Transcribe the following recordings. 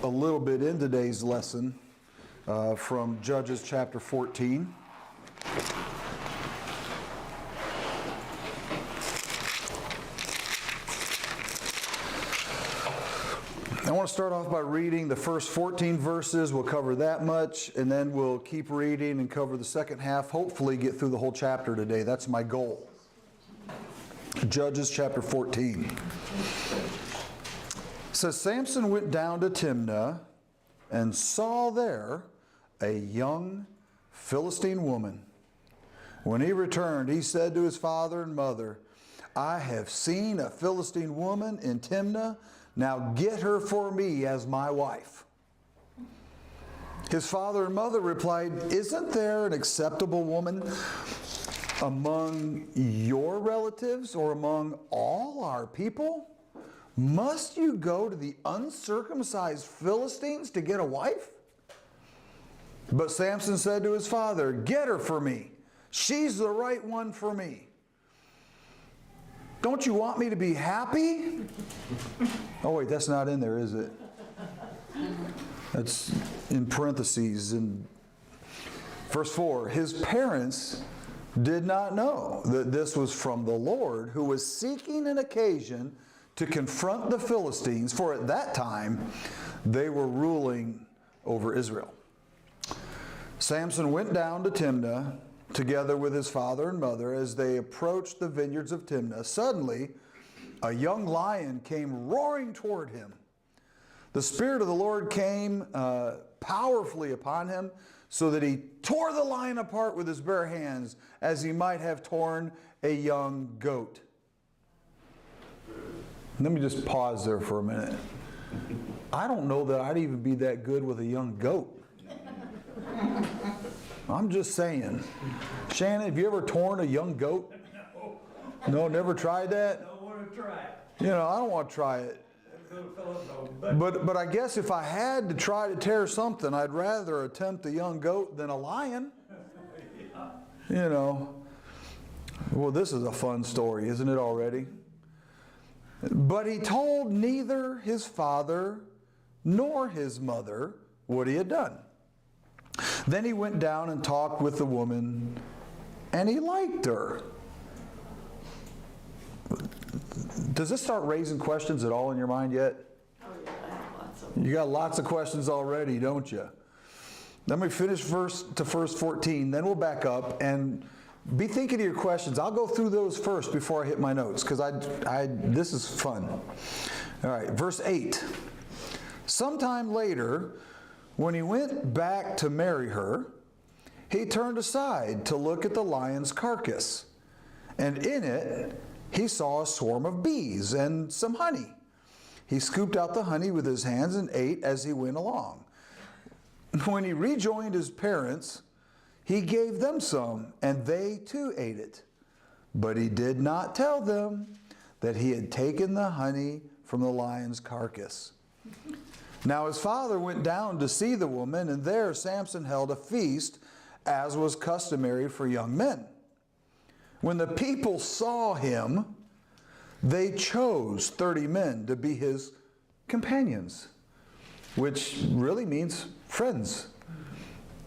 a little bit in today's lesson from Judges chapter 14. I want to start off by reading the first 14 verses. We'll cover that much, and then we'll keep reading and cover the second half. Hopefully get through the whole chapter today. That's my goal. Judges chapter 14. It says, Samson went down to Timnah and saw there a young Philistine woman. When he returned, he said to his father and mother, I have seen a Philistine woman in Timnah. Now get her for me as my wife. His father and mother replied, Isn't there an acceptable woman among your relatives or among all our people? Must you go to the uncircumcised Philistines to get a wife? But Samson said to his father, Get her for me. She's the right one for me. Don't you want me to be happy? Oh wait, that's not in there, is it? That's in parentheses in verse 4. His parents did not know that this was from the Lord, who was seeking an occasion to confront the Philistines, for at that time they were ruling over Israel. Samson went down to Timnah together with his father and mother. As they approached the vineyards of Timnah, suddenly a young lion came roaring toward him. The Spirit of the Lord came powerfully upon him, so that he tore the lion apart with his bare hands, as he might have torn a young goat. Let me just pause there for a minute. I don't know that I'd even be that good with a young goat. I'm just saying. Shannon, have you ever torn a young goat? No. No, never tried that? I don't want to try it. You know, I don't want to try it. But I guess if I had to try to tear something, I'd rather attempt a young goat than a lion. Yeah. You know. Well, this is a fun story, isn't it already? But he told neither his father nor his mother what he had done. Then he went down and talked with the woman, and he liked her. Does this start raising questions at all in your mind yet? Oh yeah, I have lots of them. You got lots of questions already, don't you? Let me finish verse 14, then we'll back up and be thinking of your questions. I'll go through those first before I hit my notes, because this is fun. All right, verse 8. Sometime later, when he went back to marry her, he turned aside to look at the lion's carcass, and in it he saw a swarm of bees and some honey. He scooped out the honey with his hands and ate as he went along. When he rejoined his parents, he gave them some, and they too ate it. But he did not tell them that he had taken the honey from the lion's carcass. Now his father went down to see the woman, and there Samson held a feast, as was customary for young men. When the people saw him, they chose 30 men to be his companions, which really means friends.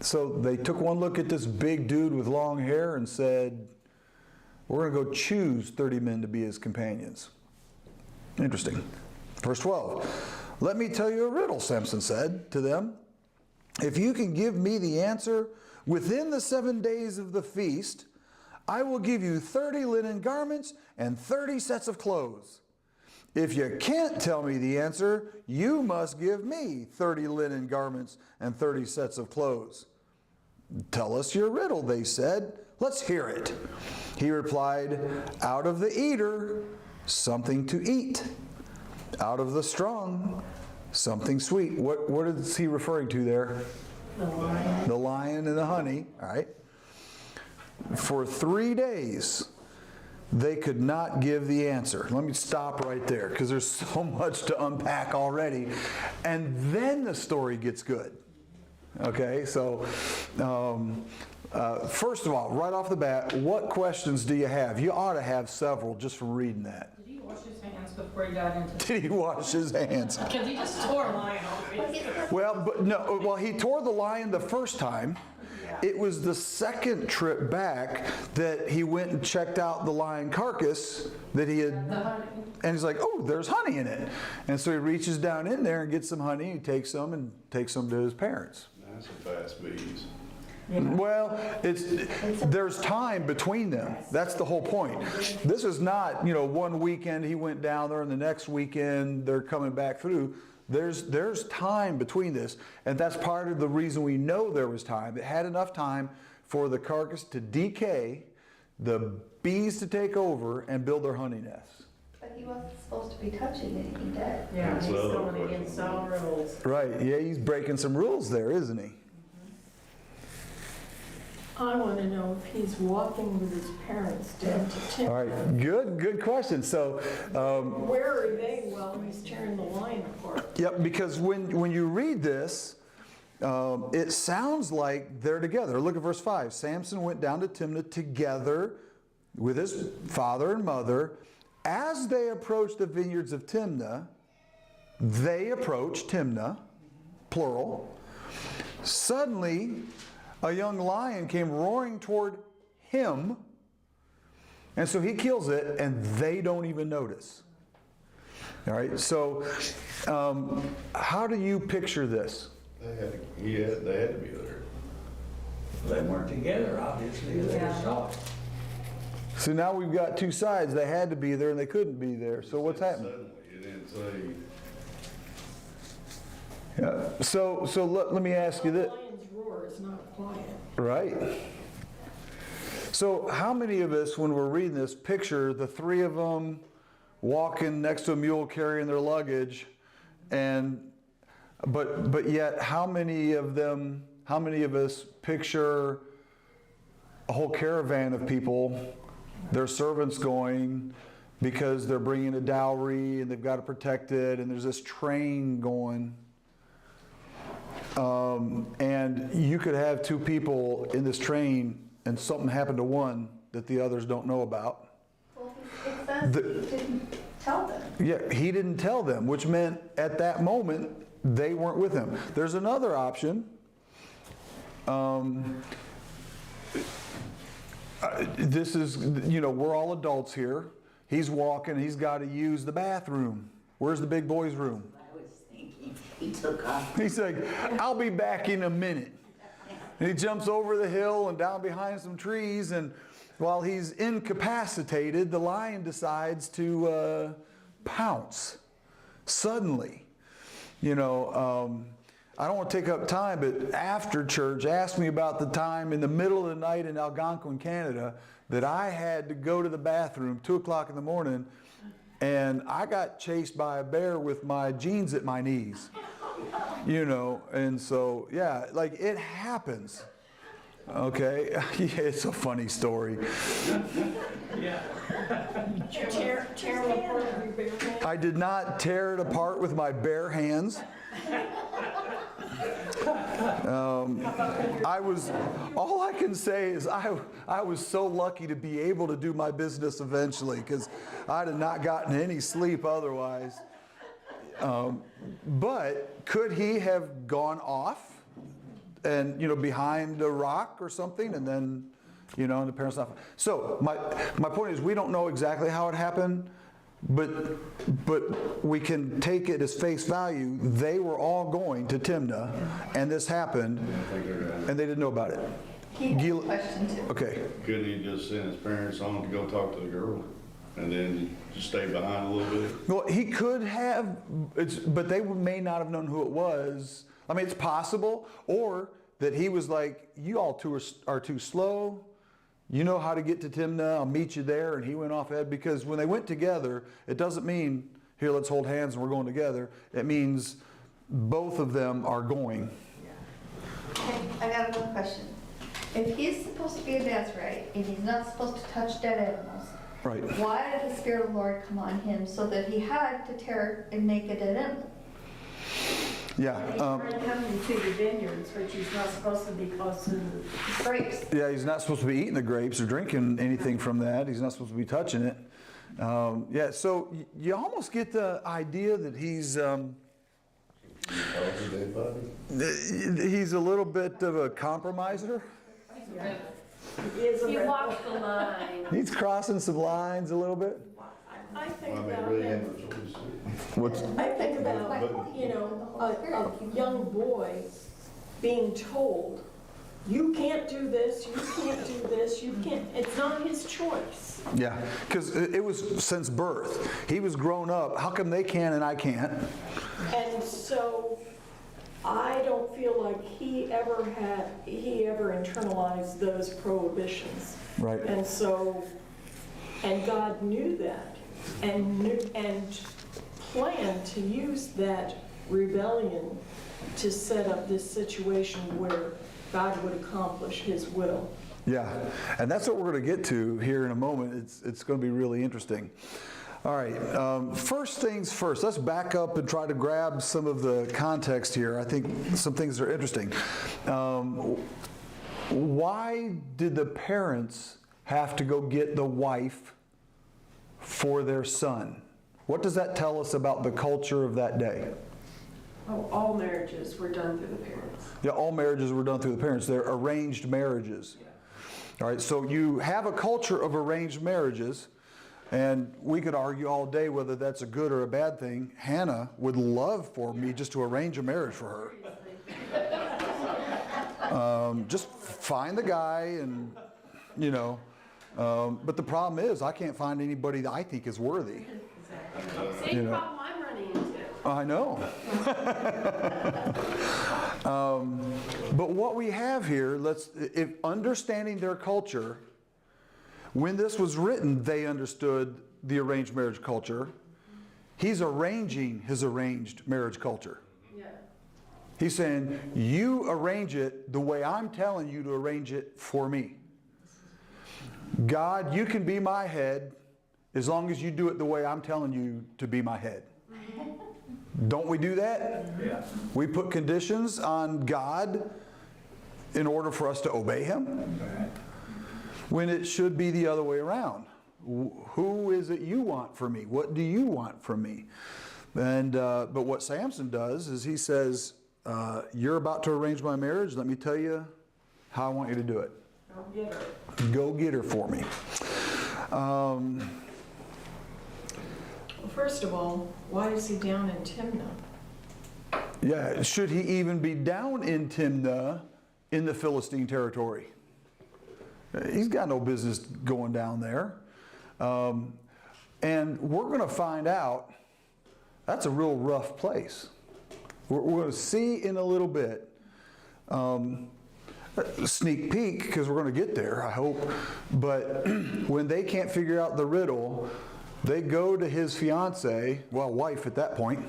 So they took one look at this big dude with long hair and said, we're going to go choose 30 men to be his companions. Interesting. Verse 12. Let me tell you a riddle, Samson said to them. If you can give me the answer within the 7 days of the feast, I will give you 30 linen garments and 30 sets of clothes. If you can't tell me the answer, you must give me 30 linen garments and 30 sets of clothes. Tell us your riddle, they said. Let's hear it. He replied, out of the eater, something to eat. Out of the strong, something sweet. What is he referring to there? The lion. The lion and the honey. All right. For 3 days, they could not give the answer. Let me stop right there, because there's so much to unpack already. And then the story gets good. Okay, so first of all, right off the bat, what questions do you have? You ought to have several just from reading that. Did he wash his hands before he got into Did he wash his hands? Because he just tore a lion off. Well, but no, well, he tore the lion the first time. It was the second trip back that he went and checked out the lion carcass that he had, and he's like, oh, there's honey in it. And so he reaches down in there and gets some honey, he takes some and takes some to his parents. That's some fast bees. Well, there's time between them. That's the whole point. This is not, one weekend he went down there and the next weekend they're coming back through. There's time between this, and that's part of the reason we know there was time. It had enough time for the carcass to decay, the bees to take over and build their honey nests. But he wasn't supposed to be touching it, he did. Yeah, That's he's the other going question. against all rules. Right, yeah, he's breaking some rules there, isn't he? I want to know if he's walking with his parents down to Tim. All right, good question. So, Where are they while he's tearing the lion apart? yep, because when you read this, it sounds like they're together. Look at verse 5. Samson went down to Timnah together with his father and mother. As they approached the vineyards of Timnah, they approached Timnah, plural. Suddenly, a young lion came roaring toward him, and so he kills it, and they don't even notice. All right, so how do you picture this? They had to be there. They weren't together, obviously, they saw it. So now we've got two sides. They had to be there and they couldn't be there. So what's happening? Suddenly, it didn't say. Yeah. So let me ask you The this. lion's roar is not quiet. Right. So how many of us, when we're reading this, picture the three of them walking next to a mule carrying their luggage, but yet how many of us picture a whole caravan of people, their servants going because they're bringing a dowry and they've got to protect it, and there's this train going. And you could have two people in this train and something happened to one that the others don't know about. Well, it says he didn't tell them. Yeah, he didn't tell them, which meant at that moment they weren't with him. There's another option. This is, we're all adults here. He's walking, he's got to use the bathroom. Where's the big boy's room? I was thinking, he took off. He's like, I'll be back in a minute. And he jumps over the hill and down behind some trees, and while he's incapacitated, the lion decides to pounce suddenly. I don't want to take up time, but after church, ask me about the time in the middle of the night in Algonquin, Canada, that I had to go to the bathroom 2 o'clock in the morning, and I got chased by a bear with my jeans at my knees. And so, yeah, like it happens. Okay, yeah, it's a funny story. Yeah. Did you tear it apart with your bare hands? I did not tear it apart with my bare hands. All I can say is I was so lucky to be able to do my business eventually, because I'd have not gotten any sleep otherwise. But could he have gone off and, behind a rock or something, and then, and the parents not? So my point is, we don't know exactly how it happened, but we can take it as face value. They were all going to Timnah, and this happened, and they didn't know about it. He has a question too. Okay. Couldn't he just send his parents on to go talk to the girl and then just stay behind a little bit? Well, he could have, but they may not have known who it was. I mean, it's possible. Or that he was like, you all two are too slow. You know how to get to Timnah. I'll meet you there. And he went off ahead, because when they went together, it doesn't mean, here, let's hold hands and we're going together. It means both of them are going. Okay, I got one question. If he's supposed to be a Nazarite and he's not supposed to touch dead animals, Right. why did the Spirit of the Lord come on him so that he had to tear and make a dead animal? Yeah. He's coming to the vineyards, which he's not supposed to be close to. Grapes. Yeah, he's not supposed to be eating the grapes or drinking anything from that. He's not supposed to be touching it. Yeah, so you almost get the idea that he's Oh, the dead body? He's a little bit of a compromiser. He walked the line. He's crossing some lines a little bit. I think Well, I mean, about really him. had no choice. What's, I think about, you know, a young boy being told, you can't do this, you can't do this, you can't, it's not his choice. yeah, because it was since birth. He was grown up. How come they can and I can't? And so I don't feel like he ever internalized those prohibitions. Right. And so, and God knew that and planned to use that rebellion to set up this situation where God would accomplish his will. Yeah, and that's what we're going to get to here in a moment. It's going to be really interesting. All right, first things first, let's back up and try to grab some of the context here. I think some things are interesting. Why did the parents have to go get the wife for their son? What does that tell us about the culture of that day? Oh, all marriages were done through the parents. Yeah, all marriages were done through the parents. They're arranged marriages. All right, so you have a culture of arranged marriages, and we could argue all day whether that's a good or a bad thing. Hannah would love for me just to arrange a marriage for her. Just find the guy and, you know. But the problem is I can't find anybody that I think is worthy. Same problem I'm running into. I know. But what we have here, if understanding their culture, when this was written, they understood the arranged marriage culture. He's arranging his arranged marriage culture. Yeah. He's saying, you arrange it the way I'm telling you to arrange it for me. God, you can be my head as long as you do it the way I'm telling you to be my head. Don't we do that? Yeah. We put conditions on God in order for us to obey Him, when it should be the other way around. Who is it you want from me? What do you want from me? And but what Samson does is he says, you're about to arrange my marriage. Let me tell you how I want you to do it. Go get her. Go get her for me. Well, first of all, why is he down in Timnah? Yeah, should he even be down in Timnah in the Philistine territory? He's got no business going down there. And we're going to find out that's a real rough place. We're going to see in a little bit, sneak peek, because we're going to get there, I hope. But when they can't figure out the riddle, they go to his fiance, well, wife at that point,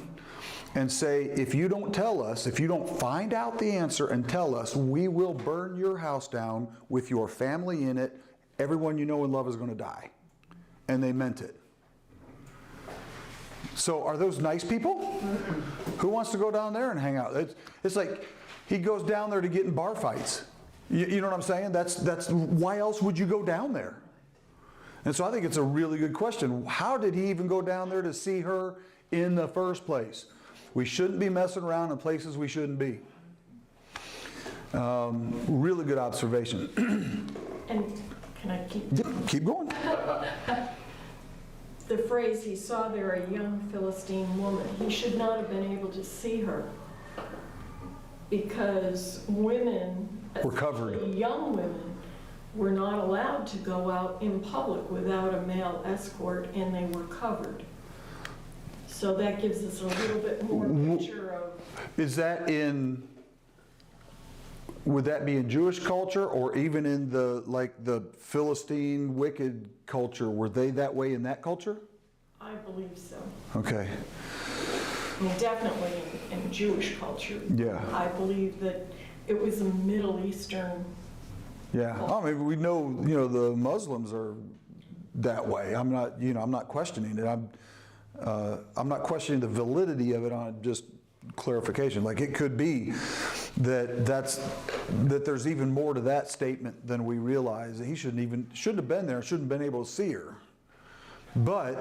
and say, if you don't tell us, if you don't find out the answer and tell us, we will burn your house down with your family in it. Everyone you know and love is going to die. And they meant it. So are those nice people? Who wants to go down there and hang out? It's like he goes down there to get in bar fights. You know what I'm saying? That's why else would you go down there? And so I think it's a really good question. How did he even go down there to see her in the first place? We shouldn't be messing around in places we shouldn't be. Really good observation. And can I keep? Yep, keep going. The phrase, he saw there a young Philistine woman, he should not have been able to see her because women, Were covered. especially young women, were not allowed to go out in public without a male escort, and they were covered. So that gives us a little bit more picture of, Is that would that be in Jewish culture or even in the Philistine wicked culture? Were they that way in that culture? I believe so. Okay. I mean, definitely in Jewish culture. Yeah. I believe that it was a Middle Eastern. Yeah. I mean, we know, the Muslims are that way. I'm not questioning it. I'm not questioning the validity of it on just clarification. Like it could be that there's even more to that statement than we realize. That he shouldn't have been there, shouldn't have been able to see her. But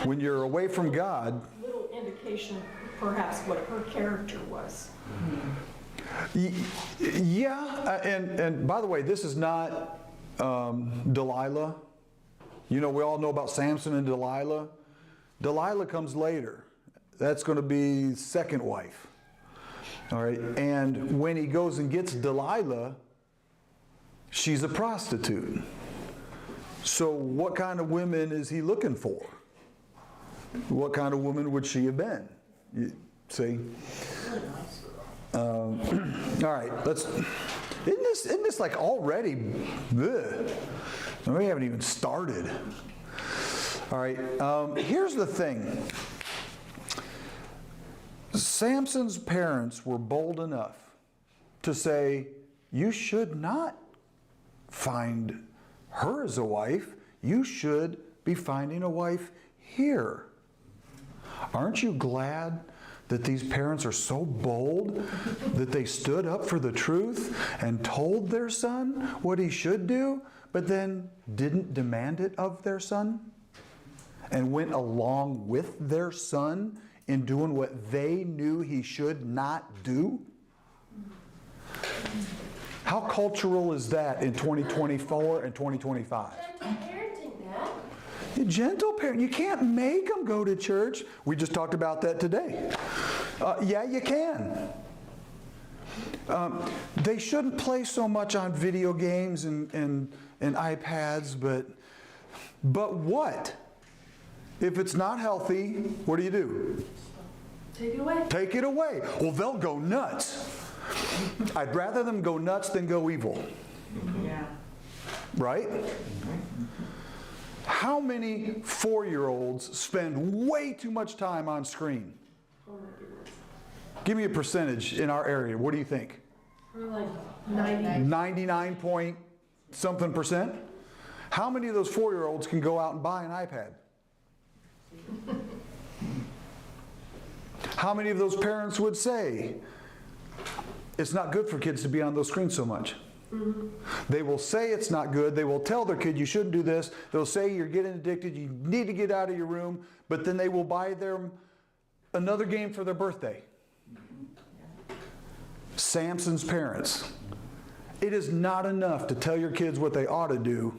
when you're away from God, Little indication perhaps what her character was. Yeah, and by the way, this is not Delilah. You know, we all know about Samson and Delilah. Delilah comes later. That's going to be second wife. All right, and when he goes and gets Delilah, she's a prostitute. So what kind of women is he looking for? What kind of woman would she have been? You see? All right, isn't this like already, bleh. We haven't even started. All right, here's the thing. Samson's parents were bold enough to say, you should not find her as a wife. You should be finding a wife here. Aren't you glad that these parents are so bold that they stood up for the truth and told their son what he should do, but then didn't demand it of their son and went along with their son in doing what they knew he should not do? How cultural is that in 2024 and 2025? Parenting that. Gentle parent. You can't make them go to church. We just talked about that today. Yeah, you can. They shouldn't play so much on video games and iPads, but what? If it's not healthy, what do? Take it away. Take it away. Well, they'll go nuts. I'd rather them go nuts than go evil. Yeah. Right? How many 4-year-olds spend way too much time on screen? Give me a percentage in our area. What do you think? We're like 90. 99 point something percent? How many of those 4-year-olds can go out and buy an iPad? How many of those parents would say, it's not good for kids to be on those screens so much? Mm-hmm. They will say it's not good. They will tell their kid, you shouldn't do this. They'll say you're getting addicted. You need to get out of your room. But then they will buy them another game for their birthday. Samson's parents. It is not enough to tell your kids what they ought to do.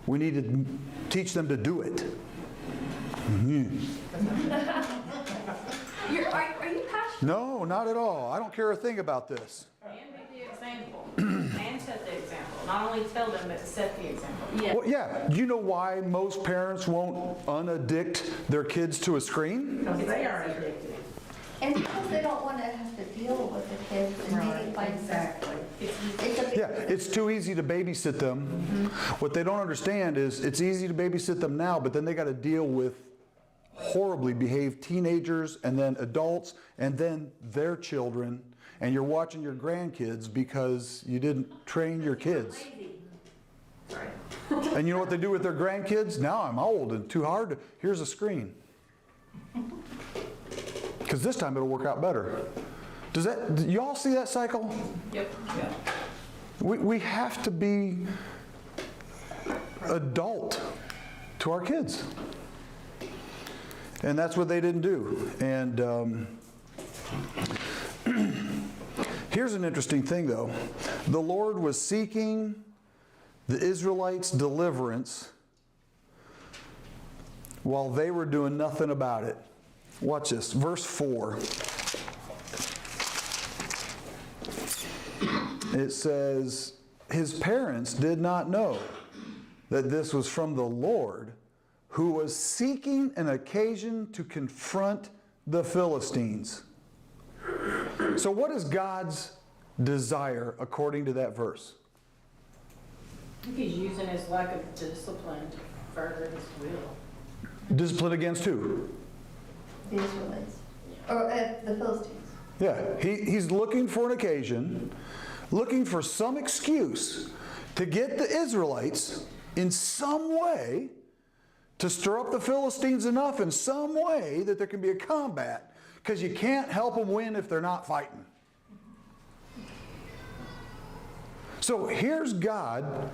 We need to teach them to do it. Mm-hmm. Are you passionate? No, not at all. I don't care a thing about this. And be the example. And set the example. Not only tell them, but set the example. Yeah. Well, yeah. Do you know why most parents won't unaddict their kids to a screen? Because they are addicted. And because they don't want to have to deal with the kids and maybe find Exactly. It's a big. Yeah, it's too easy to babysit them. What they don't understand is it's easy to babysit them now, but then they got to deal with horribly behaved teenagers and then adults and then their children, and you're watching your grandkids because you didn't train your kids. Right. And you know what they do with their grandkids? Now I'm old and too hard to, here's a screen. Because this time it'll work out better. Do y'all see that cycle? Yep. Yeah. We have to be adult to our kids. And that's what they didn't do. And here's an interesting thing, though. The Lord was seeking the Israelites' deliverance while they were doing nothing about it. Watch this, verse 4. It says, his parents did not know that this was from the Lord, who was seeking an occasion to confront the Philistines. So what is God's desire according to that verse? I think he's using his lack of discipline to further his will. Discipline against who? The Israelites. Or the Philistines. Yeah, he's looking for an occasion, looking for some excuse to get the Israelites in some way to stir up the Philistines enough in some way that there can be a combat, because you can't help them win if they're not fighting. So here's God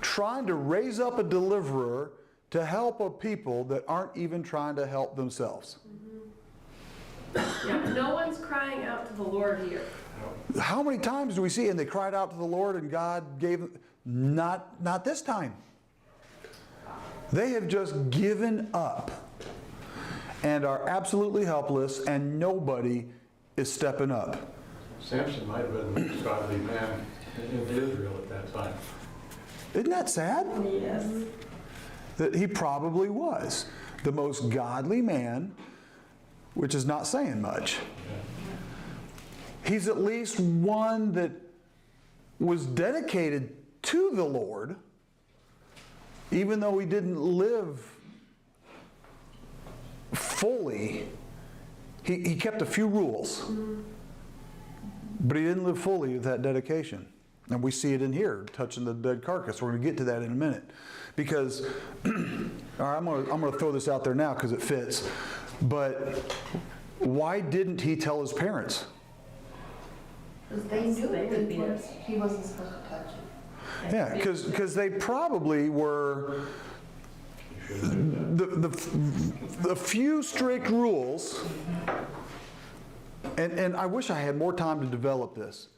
trying to raise up a deliverer to help a people that aren't even trying to help themselves. Yeah, no one's crying out to the Lord here. How many times do we see, and they cried out to the Lord and God gave, not this time. They have just given up and are absolutely helpless, and nobody is stepping up. Samson might have been the most godly man in Israel at that time. Isn't that sad? Yes. That he probably was the most godly man, which is not saying much. He's at least one that was dedicated to the Lord, even though he didn't live fully. He kept a few rules, but he didn't live fully with that dedication. And we see it in here, touching the dead carcass. We're going to get to that in a minute. Because, all right, I'm going to throw this out there now because it fits. But why didn't he tell his parents? Because they knew he wasn't supposed to touch it. Yeah, because they probably were the few strict rules, and I wish I had more time to develop this,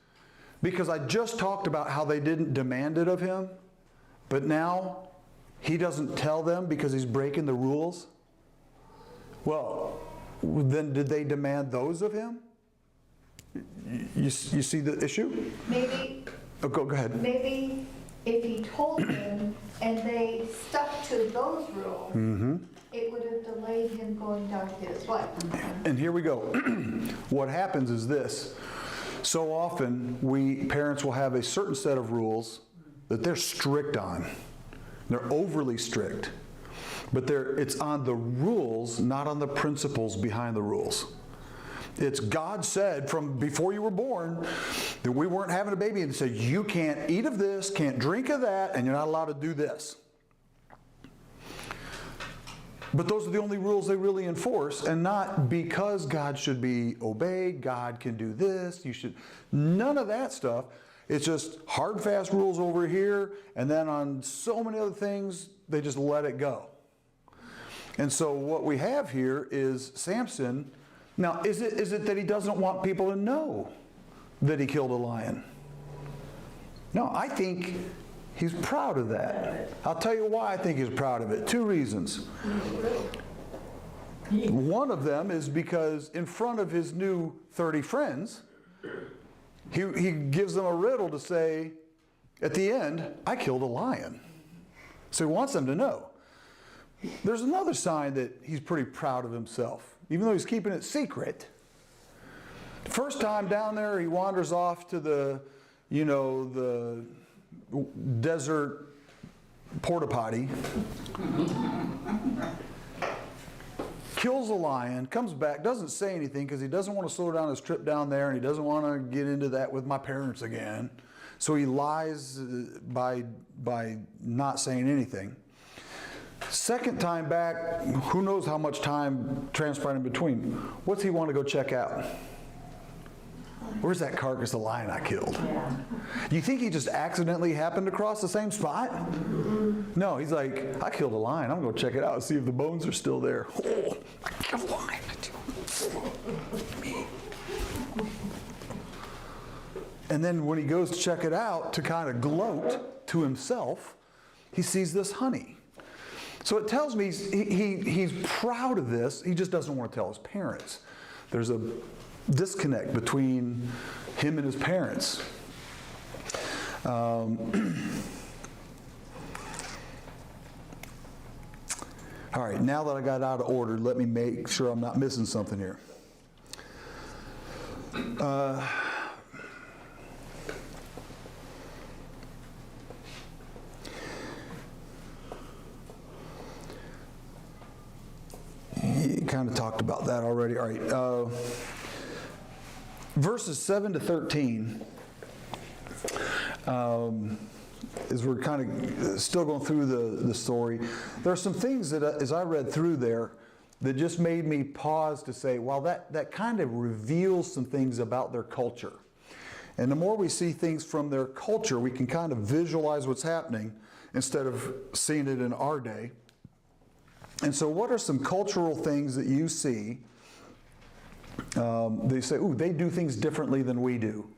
because I just talked about how they didn't demand it of him, but now he doesn't tell them because he's breaking the rules. Well, then did they demand those of him? You see the issue? Maybe, Oh, go ahead. maybe if he told them and they stuck to those rules, it would have delayed him going down to his wife. And here we go. What happens is this. So often, parents will have a certain set of rules that they're strict on. They're overly strict. But it's on the rules, not on the principles behind the rules. It's God said from before you were born that we weren't having a baby, and said you can't eat of this, can't drink of that, and you're not allowed to do this. But those are the only rules they really enforce, and not because God should be obeyed, God can do this, you should. None of that stuff. It's just hard, fast rules over here, and then on so many other things, they just let it go. And so what we have here is Samson. Now, is it that he doesn't want people to know that he killed a lion? No, I think he's proud of that. I'll tell you why I think he's proud of it. 2 reasons. One of them is because in front of his new 30 friends, he gives them a riddle to say, at the end, I killed a lion. So he wants them to know. There's another sign that he's pretty proud of himself, even though he's keeping it secret. First time down there, he wanders off to the desert porta potty, kills a lion, comes back, doesn't say anything because he doesn't want to slow down his trip down there, and he doesn't want to get into that with my parents again. So he lies by not saying anything. Second time back, who knows how much time transpired in between. What's he want to go check out? Where's that carcass of lion I killed? Yeah. You think he just accidentally happened to cross the same spot? No, he's like, I killed a lion. I'm going to go check it out and see if the bones are still there. Oh, I killed a lion. And then when he goes to check it out to kind of gloat to himself, he sees this honey. So it tells me he's proud of this. He just doesn't want to tell his parents. There's a disconnect between him and his parents. All right, now that I got out of order, let me make sure I'm not missing something here. You kind of talked about that already. All right. Verses 7 to 13, as we're kind of still going through the story, there are some things that, as I read through there, that just made me pause to say, well, that kind of reveals some things about their culture. And the more we see things from their culture, we can kind of visualize what's happening instead of seeing it in our day. And so what are some cultural things that you see they say, ooh, they do things differently than we do.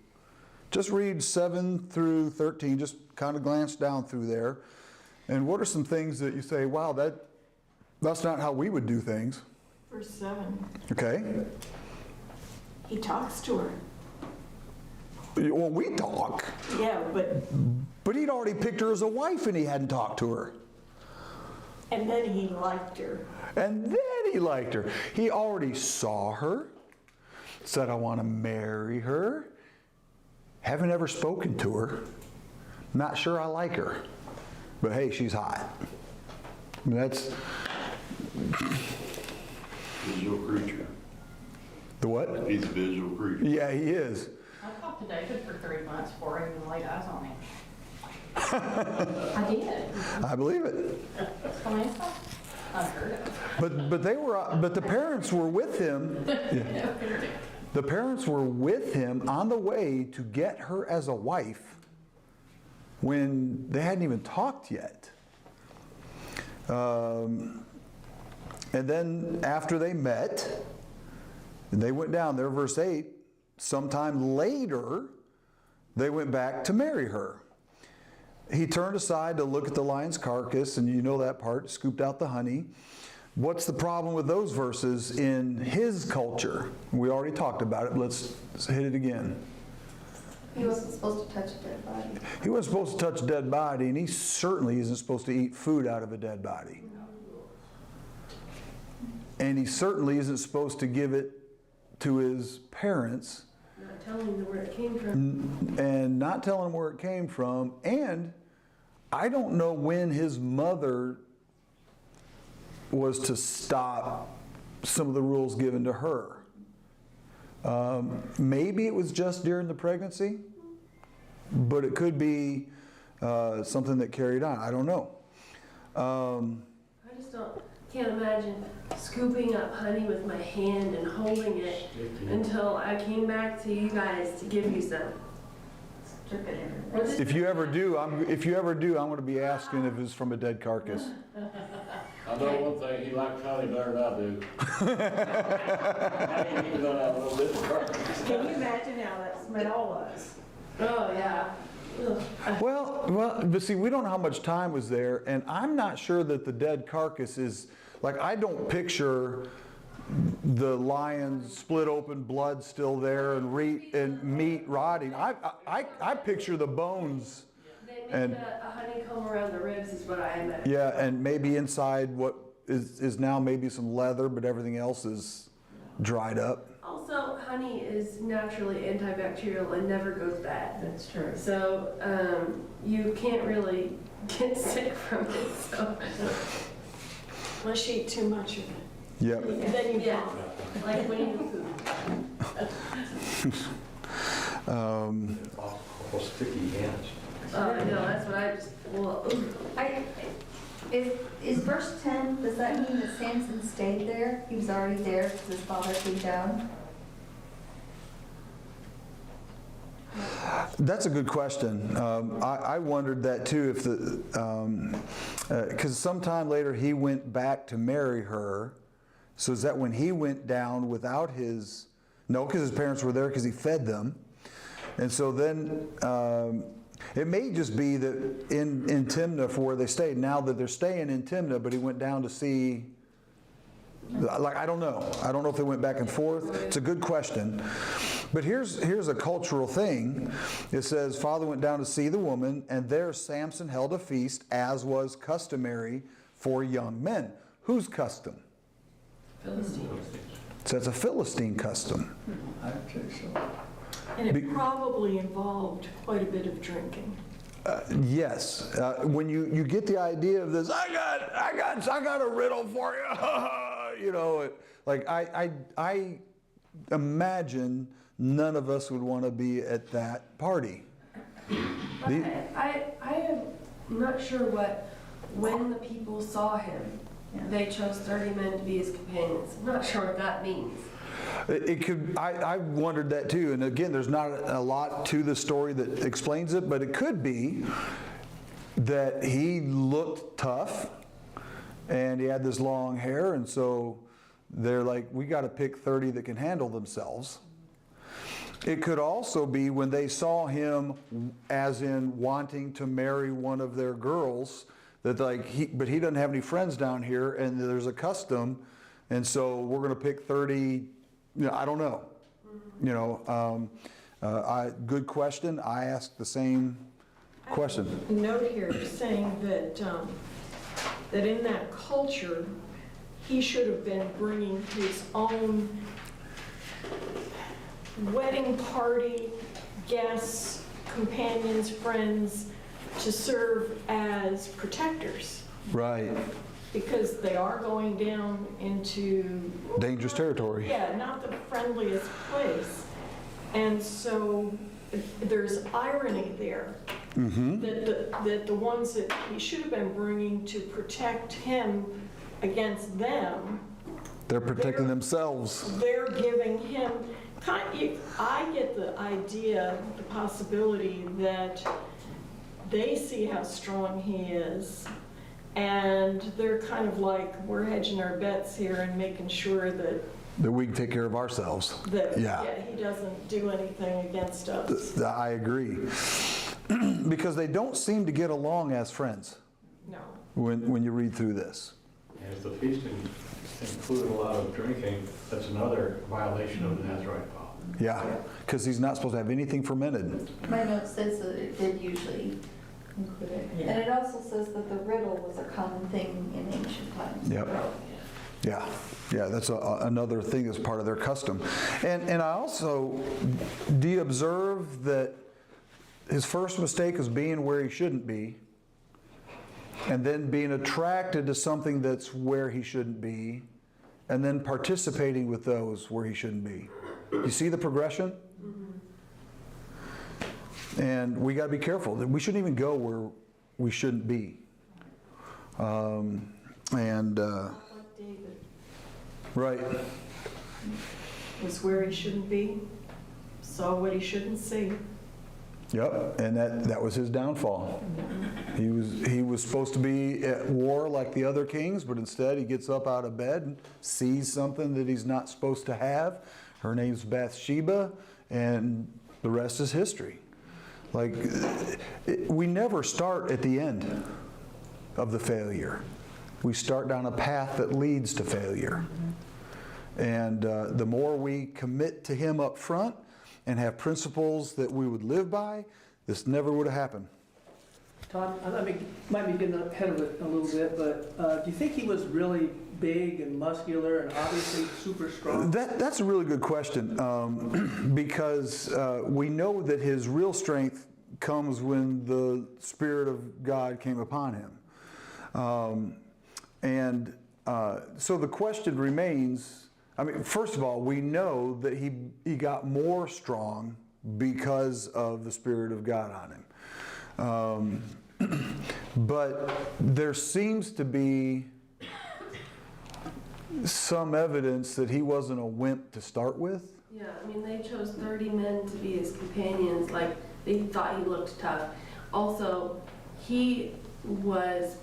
Just read 7 through 13, just kind of glance down through there. And what are some things that you say, wow, that's not how we would do things? Verse 7, Okay? he talks to her. Well, we talk. Yeah, But he'd already picked her as a wife and he hadn't talked to her. and then he liked her. And then he liked her. He already saw her, said, I want to marry her. Haven't ever spoken to her. Not sure I like her. But hey, she's hot. I mean, that's Visual creature. the what? He's a visual creature. Yeah, he is. I talked to David for 3 months before I even laid eyes on him. I did. I believe it. That's unheard of. But the parents were with him. Yeah. The parents were with him on the way to get her as a wife when they hadn't even talked yet. And then after they met, they went down there, verse 8, sometime later, they went back to marry her. He turned aside to look at the lion's carcass, and you know that part, scooped out the honey. What's the problem with those verses in his culture? We already talked about it, but let's hit it again. He wasn't supposed to touch a dead body. He wasn't supposed to touch a dead body, and he certainly isn't supposed to eat food out of a dead body. And he certainly isn't supposed to give it to his parents. Not telling them where it came from. And not telling him where it came from. And I don't know when his mother was to stop some of the rules given to her. Maybe it was just during the pregnancy, but it could be something that carried on. I don't know. I just can't imagine scooping up honey with my hand and holding it until I came back to you guys to give you some. If you ever do, I'm going to be asking if it's from a dead carcass. I know one thing, he likes honey better than I do. I ain't even gonna have a little bit of carcass. Can you imagine how that smell was? Oh, yeah. Well, but see, we don't know how much time was there, and I'm not sure that the dead carcass is, like, I don't picture the lion split open, blood still there, and meat rotting. I picture the bones. They And- made a honeycomb around the ribs is what I imagine. Yeah, and maybe inside what is now maybe some leather, but everything else is dried up. Also, honey is naturally antibacterial and never goes bad. That's true. So you can't really get sick from it. So Unless you eat too much of it. Yep. Then you yeah, vomit. like when you food. All sticky hands. No, that's what I just. Well, Is verse 10, does that mean that Samson stayed there? He was already there because his father came down? That's a good question. I wondered that too, if because sometime later he went back to marry her. So is that when he went down without his? No, because his parents were there because he fed them, and so then it may just be that in Timnah for where they stayed. Now that they're staying in Timnah, but he went down to see. Like, I don't know. I don't know if they went back and forth. It's a good question. But here's a cultural thing. It says, Father went down to see the woman, and there Samson held a feast, as was customary for young men. Whose custom? Philistines. So it's a Philistine custom. I'd say so. And it probably involved quite a bit of drinking. Yes. When you get the idea of this, I got a riddle for you. You know, like I imagine none of us would want to be at that party. I am not sure when the people saw him, they chose 30 men to be his companions. I'm not sure what that means. It could. I wondered that too. And again, there's not a lot to the story that explains it, but it could be that he looked tough, and he had this long hair, and so they're like, we got to pick 30 that can handle themselves. It could also be when they saw him as in wanting to marry one of their girls, that like, but he doesn't have any friends down here and there's a custom, and so we're going to pick 30, you know, I don't know. You know, good question. I asked the same question. Note here saying that, that in that culture, he should have been bringing his own wedding party, guests, companions, friends, to serve as protectors. Right. Because they are going down into... Dangerous territory. Yeah, not the friendliest place. And so there's irony there. That the ones that he should have been bringing to protect him against them, They're protecting themselves. they're giving him, I get the idea, the possibility that they see how strong he is, and they're kind of like, we're hedging our bets here and making sure that we can take care of ourselves. yeah, he doesn't do anything against us. I agree. Because they don't seem to get along as friends No. when you read through this. If the feasting included a lot of drinking, that's another violation of the Nazarite vow. Yeah, because he's not supposed to have anything fermented. My note says that it did usually include it. Yeah. And it also says that the riddle was a common thing in ancient times. Yep. Yeah, that's another thing that's part of their custom. And I also, do you observe that his first mistake is being where he shouldn't be, and then being attracted to something that's where he shouldn't be, and then participating with those where he shouldn't be? You see the progression? And we got to be careful. We shouldn't even go where we shouldn't be. Like David Right. was where he shouldn't be, saw what he shouldn't see. Yep, and that was his downfall. He was supposed to be at war like the other kings, but instead he gets up out of bed and sees something that he's not supposed to have. Her name's Bathsheba, and the rest is history. Like, we never start at the end of the failure. We start down a path that leads to failure. And the more we commit to him up front and have principles that we would live by, this never would have happened. Todd, I might be getting ahead of it a little bit, but do you think he was really big and muscular and obviously super strong? That's a really good question, because we know that his real strength comes when the Spirit of God came upon him. So the question remains, I mean, first of all, we know that he got more strong because of the Spirit of God on him. But there seems to be some evidence that he wasn't a wimp to start with. Yeah, I mean, they chose 30 men to be his companions. Like, they thought he looked tough. Also, he was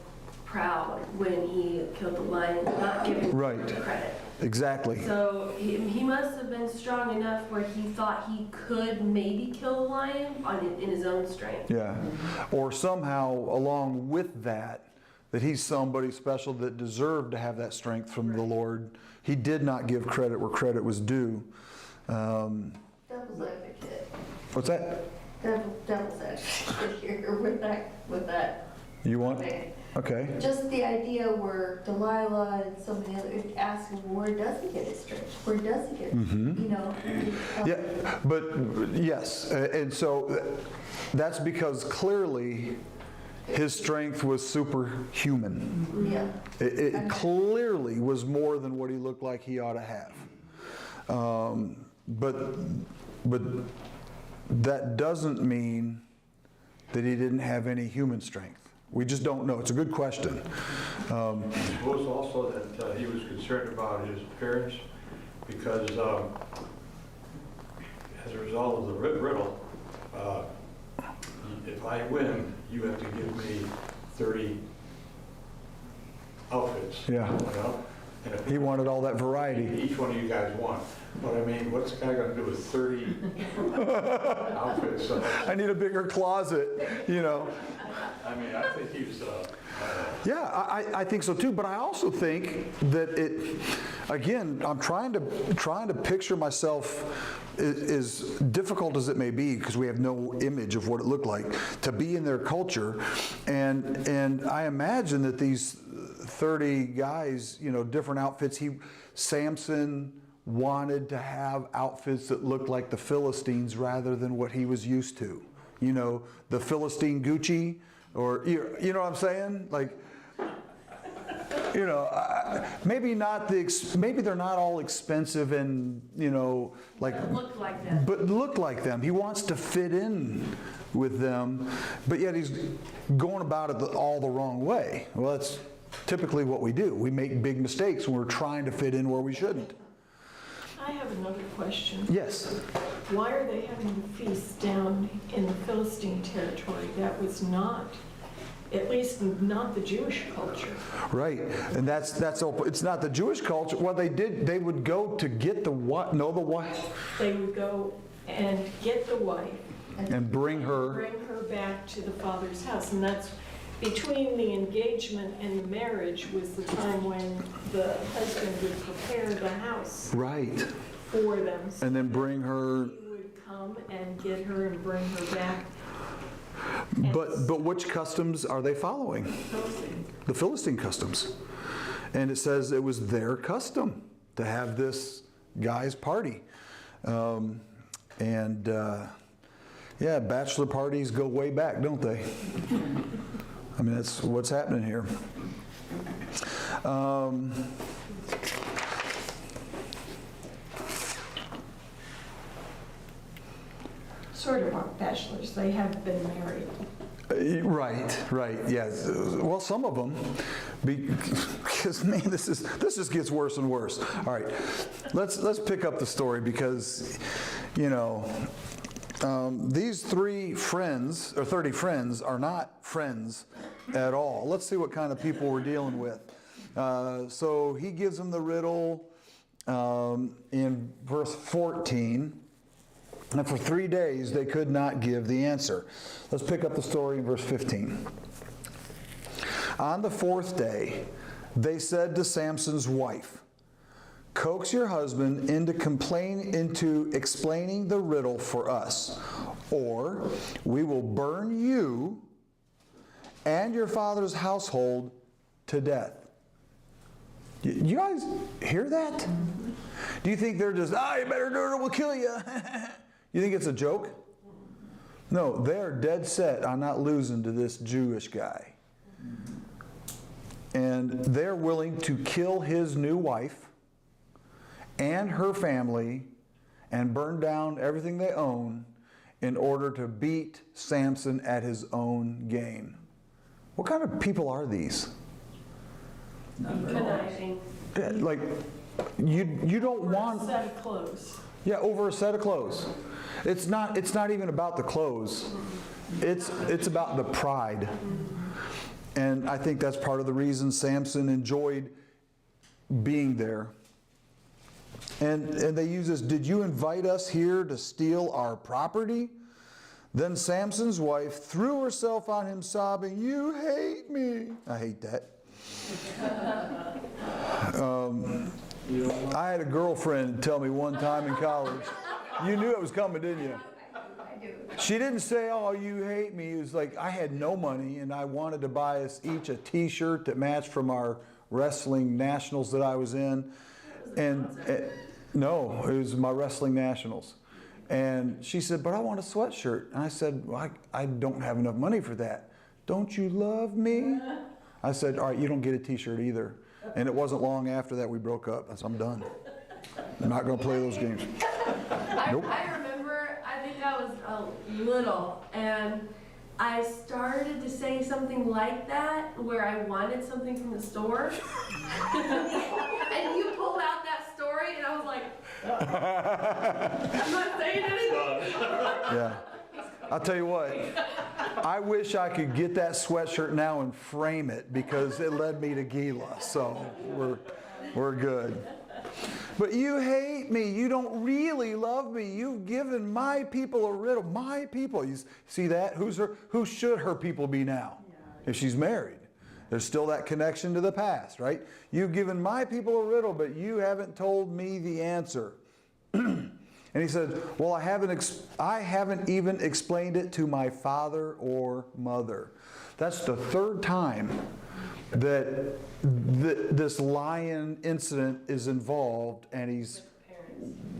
proud when he killed the lion, not giving Right. him credit. Exactly. So he must have been strong enough where he thought he could maybe kill a lion in his own strength. Yeah. Or somehow, along with that he's somebody special that deserved to have that strength from the Lord. He did not give credit where credit was due. Devil's advocate. What's that? Devil's advocate here with that. You want? thing. Okay. Just the idea where Delilah and so many others ask him, where does he get his strength? Where does he get, you know? Yeah, but yes, and so that's because clearly his strength was superhuman. Yeah. It clearly was more than what he looked like he ought to have. But that doesn't mean that he didn't have any human strength. We just don't know. It's a good question. I suppose also that he was concerned about his appearance because as a result of the riddle, if I win, you have to give me 30 outfits. Yeah. You know? And if He wanted all that variety. each one of you guys want. But I mean, what's a guy gonna do with 30 outfits? So, I need a bigger closet, you know. I mean, I think he's, Yeah, I think so too, but I also think that again, I'm trying to picture myself, as difficult as it may be, because we have no image of what it looked like, to be in their culture, and I imagine that these 30 guys, you know, different outfits, Samson wanted to have outfits that looked like the Philistines rather than what he was used to. You know, the Philistine Gucci, or, you know what I'm saying? Like, you know, maybe they're not all expensive and, you know, like, Look like that. but look like them. He wants to fit in with them, but yet he's going about it all the wrong way. Well, that's typically what we do. We make big mistakes when we're trying to fit in where we shouldn't. I have another question. Yes. Why are they having the feast down in the Philistine territory? That was not, at least not the Jewish culture. Right, and that's it's not the Jewish culture. Well, they would go to get the what? No, the what? They would go and get the wife. And bring her. Bring her back to the father's house. And that's between the engagement and the marriage was the time when the husband would prepare the house Right, for them. So and then bring her. he would come and get her and bring her back. But which customs are they following? The Philistine customs. And it says it was their custom to have this guy's party. Yeah, bachelor parties go way back, don't they? I mean, that's what's happening here. Sort of aren't bachelors. They have been married. Right, yes. Well, some of them, because man, this just gets worse and worse. All right, let's pick up the story because, you know, these 30 friends are not friends at all. Let's see what kind of people we're dealing with. So he gives them the riddle in verse 14. And for 3 days, they could not give the answer. Let's pick up the story in verse 15. On the 4th day, they said to Samson's wife, "Coax your husband into explaining the riddle for us, or we will burn you and your father's household to death." You guys hear that? Do you think they're just, you better do it or we'll kill you? You think it's a joke? No, they're dead set on not losing to this Jewish guy. And they're willing to kill his new wife and her family and burn down everything they own in order to beat Samson at his own game. What kind of people are these? Conniving. Yeah, like, you don't Or a want... set of clothes. Yeah, over a set of clothes. It's not even about the clothes. It's about the pride. And I think that's part of the reason Samson enjoyed being there. And they use this, "Did you invite us here to steal our property?" Then Samson's wife threw herself on him sobbing, "You hate me." I hate that. I had a girlfriend tell me one time in college, you knew it was coming, didn't you? I do. She didn't say, "Oh, you hate me." It was like, I had no money and I wanted to buy us each a t-shirt that matched from our wrestling nationals that I was in. And no, it was my wrestling nationals. And she said, "But I want a sweatshirt." And I said, "Well, I don't have enough money for that." "Don't you love me?" I said, "All right, you don't get a t-shirt either." And it wasn't long after that we broke up. I said, "I'm done. I'm not going to play those games." Nope. I remember, I think I was little, and I started to say something like that, where I wanted something from the store. And you pulled out that story, and I was like, I'm not saying anything. Yeah. I'll tell you what, I wish I could get that sweatshirt now and frame it because it led me to Gila. So We're good. But you hate me. You don't really love me. You've given my people a riddle. My people. You see that? Who should her people be now? If she's married. There's still that connection to the past, right? You've given my people a riddle, but you haven't told me the answer. And he said, well, I haven't even explained it to my father or mother. That's the third time that this lion incident is involved, and he's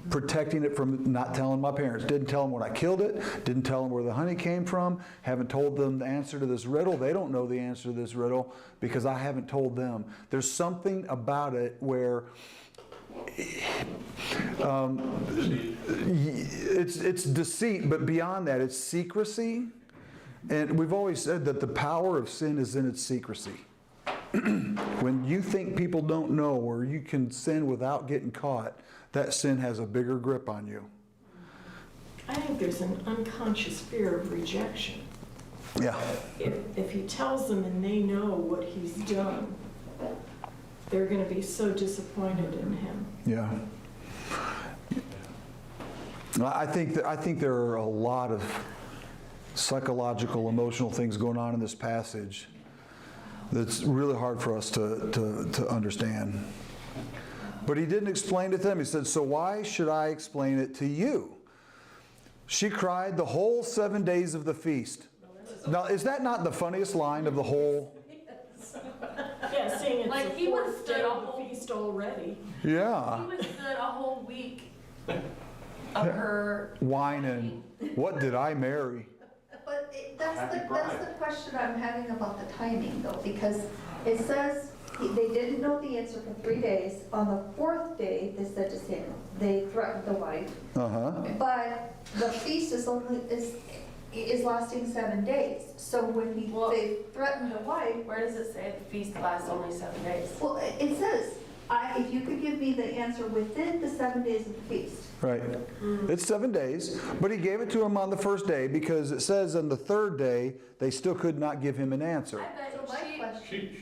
protecting it from not telling my parents. Didn't tell them when I killed it. Didn't tell them where the honey came from. Haven't told them the answer to this riddle. They don't know the answer to this riddle because I haven't told them. There's something about it where it's deceit, but beyond that, it's secrecy. And we've always said that the power of sin is in its secrecy. When you think people don't know, or you can sin without getting caught, that sin has a bigger grip on you. I think there's an unconscious fear of rejection. Yeah. If he tells them and they know what he's done, they're going to be so disappointed in him. Yeah. I think there are a lot of psychological, emotional things going on in this passage that's really hard for us to understand. But he didn't explain it to them. He said, so why should I explain it to you? She cried the whole 7 days of the feast. Now, is that not the funniest line of the whole? Yeah, seeing it's Like, the he fourth withstood day a of the whole- feast already. Yeah. He withstood a whole week of her Whining. What did I marry? But that's Happy the bride. question I'm having about the timing though, because it says they didn't know the answer for 3 days. On the fourth day, they said to Samuel, they threatened the wife. Uh-huh. But the feast is lasting 7 days. So when they threatened the wife, Where does it say the feast lasts only 7 days? well, it says, if you could give me the answer within the 7 days of the feast. Right. It's 7 days, but he gave it to him on the first day because it says on the third day they still could not give him an answer.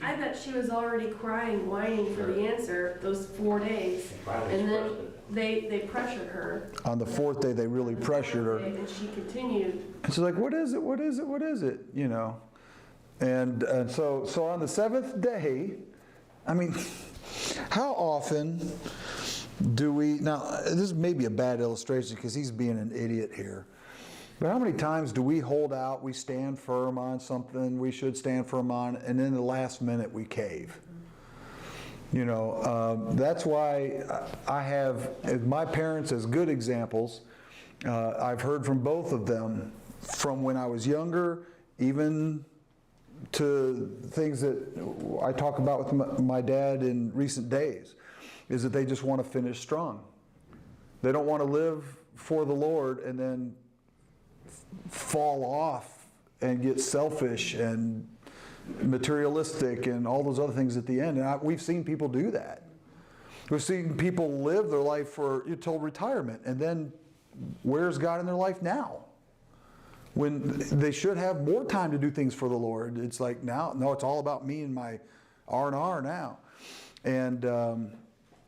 I bet she was already crying, whining for the answer those 4 days. Finally And then expressed it. they pressured her. On the fourth day they really pressured her. And she continued. And she's like, what is it? What is it? What is it? You know. And so on the seventh day, I mean, how often do we, now this may be a bad illustration because he's being an idiot here, but how many times do we hold out, we stand firm on something we should stand firm on, and then the last minute we cave? You know, that's why I have my parents as good examples. I've heard from both of them from when I was younger, even to things that I talk about with my dad in recent days, is that they just want to finish strong. They don't want to live for the Lord and then fall off and get selfish and materialistic and all those other things at the end. And we've seen people do that. We've seen people live their life till retirement, and then where's God in their life now? When they should have more time to do things for the Lord. It's like now, no, it's all about me and my R&R now. And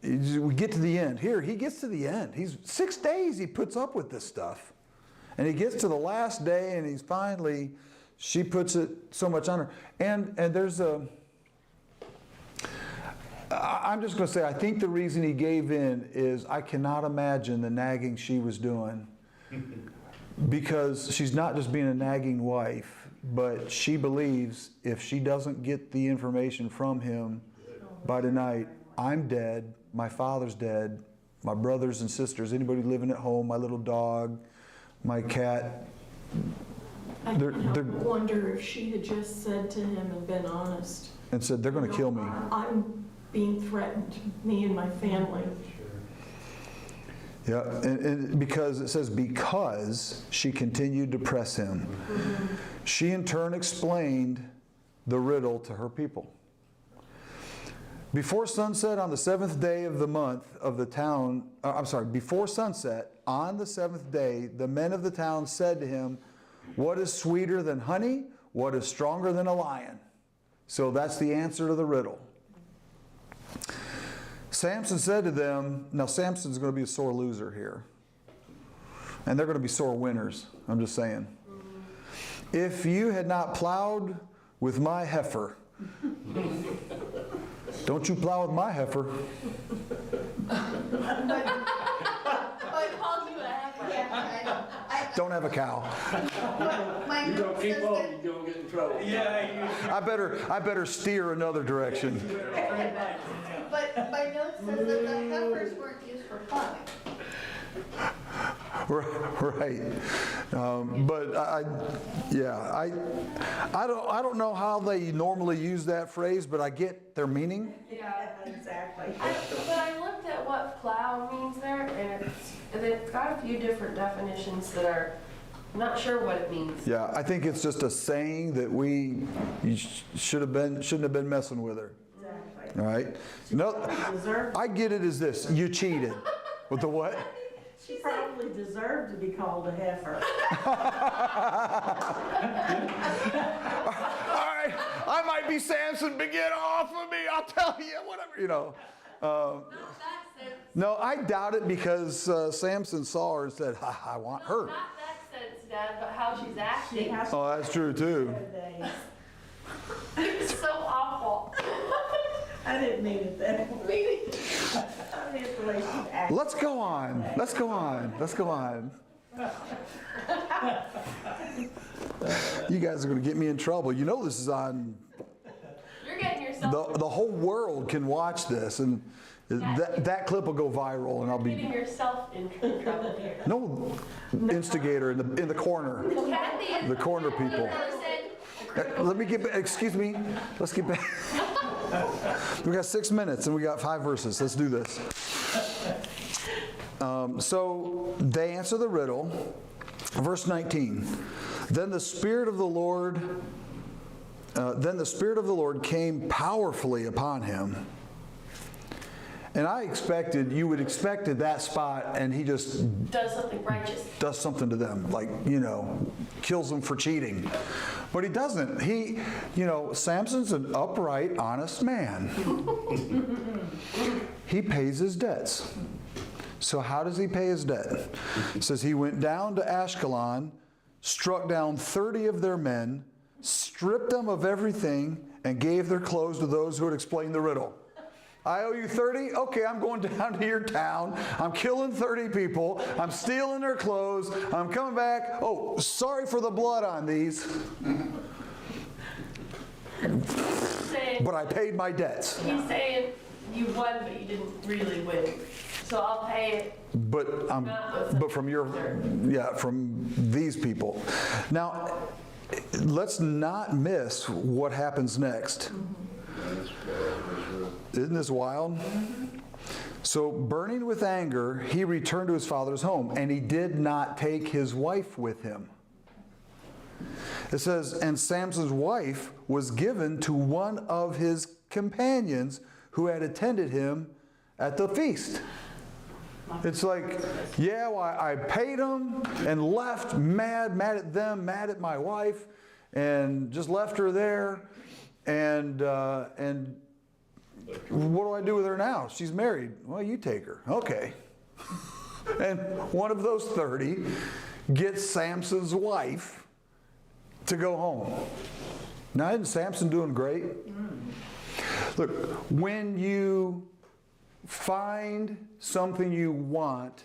we get to the end. Here, he gets to the end. 6 days he puts up with this stuff. And he gets to the last day and he's finally, she puts it so much on her. And there's I'm just going to say, I think the reason he gave in is I cannot imagine the nagging she was doing. Because she's not just being a nagging wife, but she believes if she doesn't get the information from him by tonight, I'm dead, my father's dead, my brothers and sisters, anybody living at home, my little dog, my cat. I wonder if she had just said to him and been honest. And said, they're going to kill me. I'm being threatened, me and my family. Yeah, and because it says, because she continued to press him. She in turn explained the riddle to her people. Before sunset on the seventh day of the month of the town, before sunset on the seventh day, the men of the town said to him, what is sweeter than honey? What is stronger than a lion? So that's the answer to the riddle. Samson said to them, now Samson's going to be a sore loser here. And they're going to be sore winners. I'm just saying. If you had not plowed with my heifer, don't you plow with my heifer. I called you a heifer. Yeah, Don't have a cow. my You note don't keep says on, that, you're gonna get in trouble. I better steer another direction. but my note says that the heifers weren't used for plowing. Right. But I don't know how they normally use that phrase, but I get their meaning. Yeah. Exactly. But I looked at what plow means there, and it's got a few different definitions that are, I'm not sure what it means. Yeah, I think it's just a saying that you shouldn't have been messing with her. Exactly. All right. No, Deserved, I get it as this: you cheated. With the what? she probably deserved to be called a heifer. All right, I might be Samson, but get off of me. I'll tell you, whatever, Not that sense. No, I doubt it because Samson saw her and said, I want her. Not that sense, Dad, but how she's She acting. has Oh, that's true too. days. It's so awful. I didn't mean it that way. I mean the way she acted. Let's go on. Let's go on. Let's go on. You guys are going to get me in trouble. You know this is on. You're getting yourself, The whole world can watch this, and that clip will go viral, and I'll getting be yourself in trouble here. no instigator in the corner. Kathy is The corner people. person. Let me get back. Excuse me. Let's get back. We got 6 minutes and we got 5 verses. Let's do this. So they answer the riddle. Verse 19. Then the Spirit of the Lord came powerfully upon him. And you would expect at that spot, and he just Does something righteous. does something to them, like, kills them for cheating. But he doesn't. Samson's an upright, honest man. He pays his debts. So how does he pay his debt? It says he went down to Ashkelon, struck down 30 of their men, stripped them of everything, and gave their clothes to those who had explained the riddle. I owe you 30? Okay, I'm going down to your town. I'm killing 30 people. I'm stealing their clothes. I'm coming back. Oh, sorry for the blood on these. But I paid my debts. He's saying you won, but you didn't really win. So I'll pay it. But from these people. Now, let's not miss what happens next. Isn't this wild? So, burning with anger, he returned to his father's home, and he did not take his wife with him. It says, and Samson's wife was given to one of his companions who had attended him at the feast. It's like, I paid them and left mad at them, mad at my wife, and just left her there. And what do I do with her now? She's married. Well, you take her. Okay. And one of those 30 gets Samson's wife to go home. Now, isn't Samson doing great? Look, when you find something you want,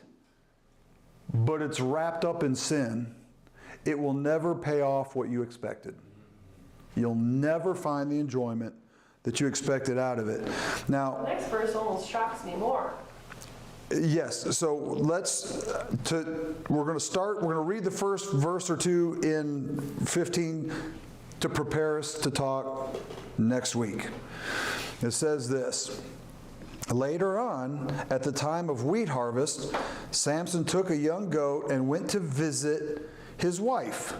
but it's wrapped up in sin, it will never pay off what you expected. You'll never find the enjoyment that you expected out of it. Now, The next verse almost shocks me more. yes, so we're going to read the first verse or two in 15 to prepare us to talk next week. It says this. Later on, at the time of wheat harvest, Samson took a young goat and went to visit his wife.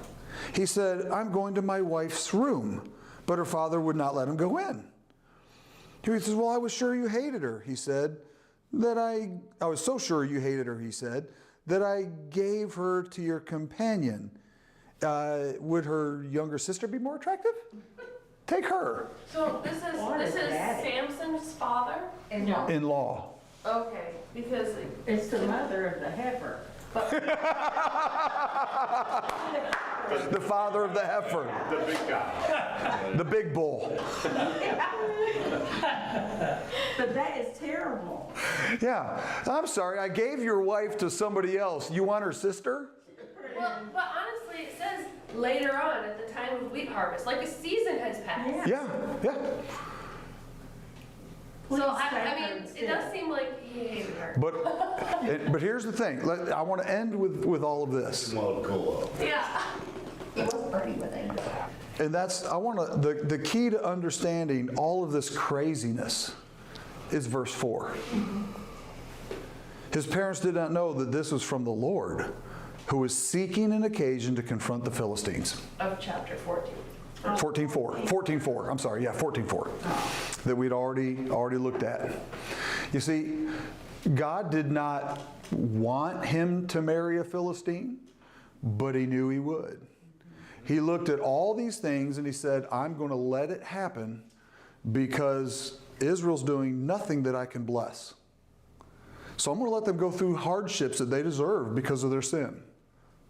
He said, I'm going to my wife's room, but her father would not let him go in. He says, well, I was sure you hated her, he said, I was so sure you hated her, he said, that I gave her to your companion. Would her younger sister be more attractive? Take her. So this is daddy. Samson's father? No. In law. Okay, because It's the mother of the heifer. The father of the heifer. The big guy. The big bull. But that is terrible. Yeah. I'm sorry, I gave your wife to somebody else. You want her sister? well, but honestly, it says later on at the time of wheat harvest, like a season has passed. Yeah, yeah. So Please I thank her mean, it instead. does seem like he hated her. But here's the thing. I want to end with all of this. Well, cool. Yeah. He was burning with anger. And that's, the key to understanding all of this craziness is verse 4. His parents did not know that this was from the Lord, who was seeking an occasion to confront the Philistines. Of chapter 14. 14:4. I'm sorry, yeah, 14:4. That we'd already looked at. You see, God did not want him to marry a Philistine, but he knew he would. He looked at all these things and he said, I'm going to let it happen because Israel's doing nothing that I can bless. So I'm going to let them go through hardships that they deserve because of their sin.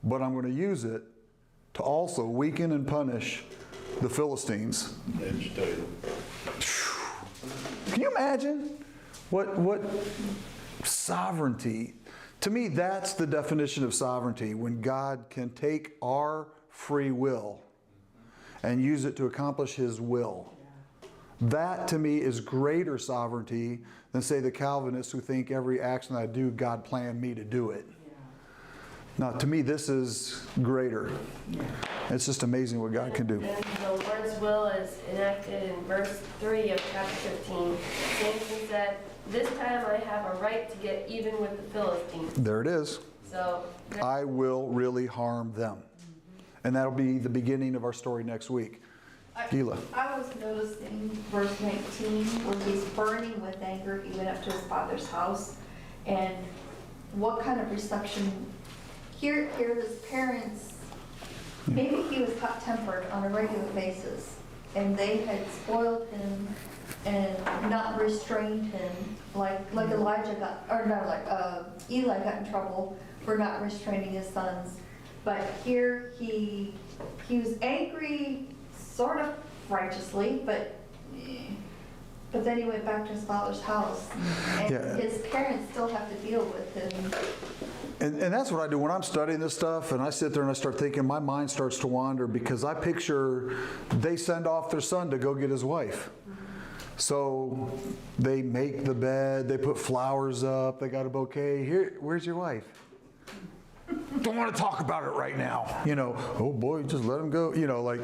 But I'm going to use it to also weaken and punish the Philistines. Agitated. Can you imagine what sovereignty? To me, that's the definition of sovereignty, when God can take our free will and use it to accomplish his will. That, to me, is greater sovereignty than, say, the Calvinists who think every action I do, God planned me to do it. Now, to me, this is greater. It's just amazing what God can do. And the Lord's will is enacted in verse 3 of chapter 15. Samson said, this time I have a right to get even with the Philistines. There it is. So, I will really harm them. And that'll be the beginning of our story next week. Gila. I was noticing verse 19, when he's burning with anger, he went up to his father's house. And what kind of reception? Here his parents, maybe he was hot-tempered on a regular basis, and they had spoiled him and not restrained him, like Elijah got, or not like, Eli got in trouble for not restraining his sons. But here he was angry, sort of righteously, but then he went back to his father's house, and Yeah. his parents still have to deal with him. And that's what I do when I'm studying this stuff, and I sit there and I start thinking, my mind starts to wander because I picture they send off their son to go get his wife. So they make the bed, they put flowers up, they got a bouquet. Here, where's your wife? Don't want to talk about it right now. You know, oh boy, just let him go. You know, like,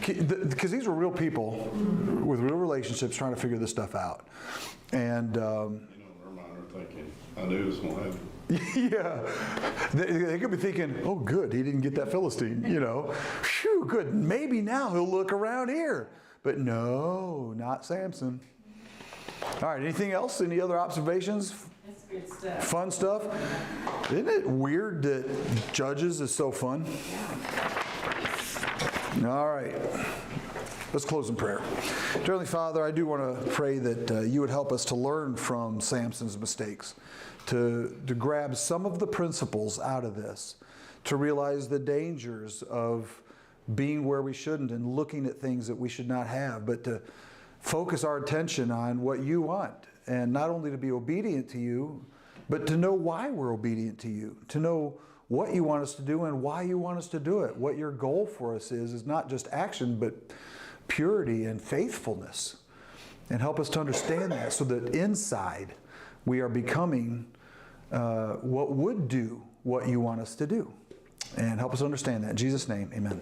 because these were real people with real relationships trying to figure this stuff out. And, You know, her mind are thinking, I knew this was going to happen. yeah, they could be thinking, oh good, he didn't get that Philistine, you know. Phew, good, maybe now he'll look around here. But no, not Samson. All right, anything else? Any other observations? That's good stuff. Fun stuff? Isn't it weird that Judges is so fun? All right. Let's close in prayer. Dear Heavenly Father, I do want to pray that you would help us to learn from Samson's mistakes, to grab some of the principles out of this, to realize the dangers of being where we shouldn't and looking at things that we should not have, but to focus our attention on what you want, and not only to be obedient to you, but to know why we're obedient to you, to know what you want us to do and why you want us to do it. What your goal for us is not just action, but purity and faithfulness. And help us to understand that so that inside we are becoming what would do what you want us to do. And help us understand that. In Jesus' name, amen.